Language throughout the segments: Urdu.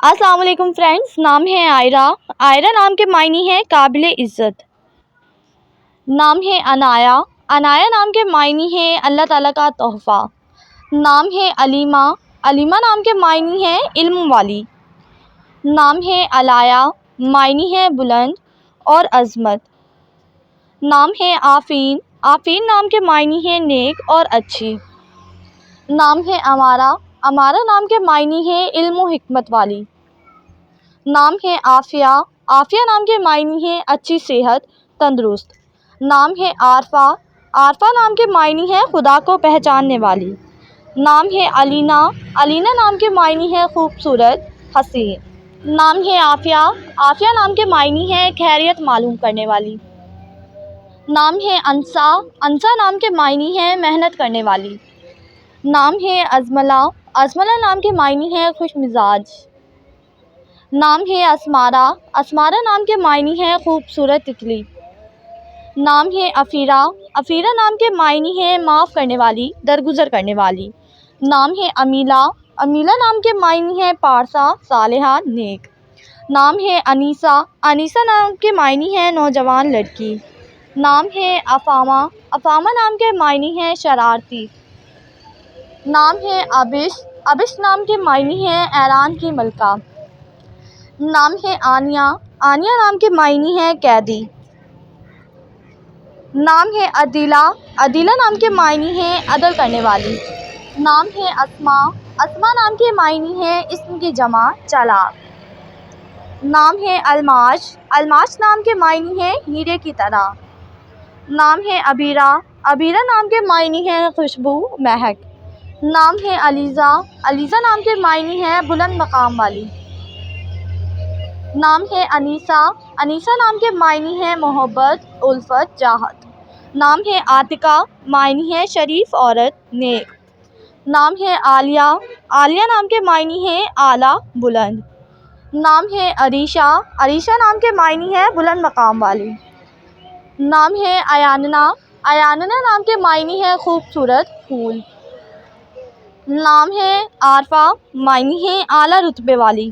السلام علیکم فرینڈس، نام ہے آئرہ۔ آئرہ نام کے معنی ہے قابل عزت۔ نام ہے عنایا۔ عنایا نام کے معنی ہے اللہ تعالیٰ کا تحفہ۔ نام ہے علیمہ۔ علیمہ نام کے معنی ہے علم والی۔ نام ہے علایا، معنی ہے بلند اور عظمت۔ نام ہے آفین۔ آفین نام کے معنی ہے نیک اور اچھی۔ نام ہے امارہ۔ امارہ نام کے معنی ہے علم و حکمت والی۔ نام ہے عافیہ۔ عافیہ نام کے معنی ہے اچھی صحت، تندرست۔ نام ہے عارفہ۔ عارفہ نام کے معنی ہے خدا کو پہچاننے والی۔ نام ہے علینا۔ علینا نام کے معنی ہے خوبصورت، حسین۔ نام ہے عافیہ۔ عافیہ نام کے معنی ہے خیریت معلوم کرنے والی۔ نام ہے انسا۔ انسا نام کے معنی ہے محنت کرنے والی۔ نام ہے ازملہ۔ ازملہ نام کے معنی ہے خوش مزاج۔ نام ہے اسمارہ۔ اسمارہ نام کے معنی ہے خوبصورت تتلی۔ نام ہے افیرہ۔ افیرہ نام کے معنی ہے معاف کرنے والی، درگزر کرنے والی۔ نام ہے امیلہ۔ امیلہ نام کے معنی ہے پارسا، صالحہ، نیک۔ نام ہے انیسہ۔ انیسہ نام کے معنی ہے نوجوان لڑکی۔ نام ہے افامہ۔ افامہ نام کے معنی ہے شرارتی۔ نام ہے ابش۔ ابش نام کے معنی ہے ایران کی ملکہ۔ نام ہے آنیہ۔ آنیہ نام کے معنی ہے قیدی۔ نام ہے عدیلہ۔ عدیلہ نام کے معنی ہے عدل کرنے والی۔ نام ہے اسماء۔ اسماء نام کے معنی ہے اسم کی جمع، چالاک۔ نام ہے الماس۔ الماس نام کے معنی ہے ہیرے کی طرح۔ نام ہے عبیرہ۔ عبیرہ نام کے معنی ہے خوشبو، مہک۔ نام ہے علیزہ۔ علیزہ نام کے معنی ہے بلند مقام والی۔ نام ہے انیسہ۔ انیسہ نام کے معنی ہے محبت، الفت، چاہت۔ نام ہے عاتقہ۔ معنی ہے شریف عورت، نیک۔ نام ہے عالیہ۔ عالیہ نام کے معنی ہے اعلیٰ، بلند۔ نام ہے عریشہ۔ عریشہ نام کے معنی ہے بلند مقام والی۔ نام ہے ایاننا۔ ایاننا نام کے معنی ہے خوبصورت، پھول۔ نام ہے عارفہ۔ معنی ہے اعلیٰ رتبے والی۔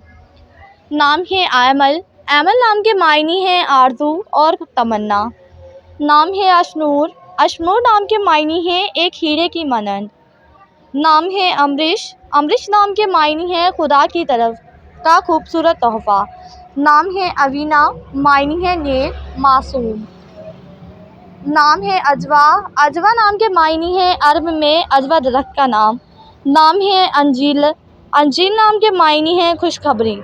نام ہے ایمل۔ ایمل نام کے معنی ہے آرزو اور تمنا۔ نام ہے اشنور۔ اشنور نام کے معنی ہے ایک ہیرے کی مانند۔ نام ہے امرش۔ امرش نام کے معنی ہے خدا کی طرف کا خوبصورت تحفہ۔ نام ہے اوینا۔ معنی ہے نیک، معصوم۔ نام ہے عجوہ۔ عجوہ نام کے معنی ہے عرب میں عجوہ درخت کا نام۔ نام ہے انجیل۔ انجیل نام کے معنی ہے خوشخبری۔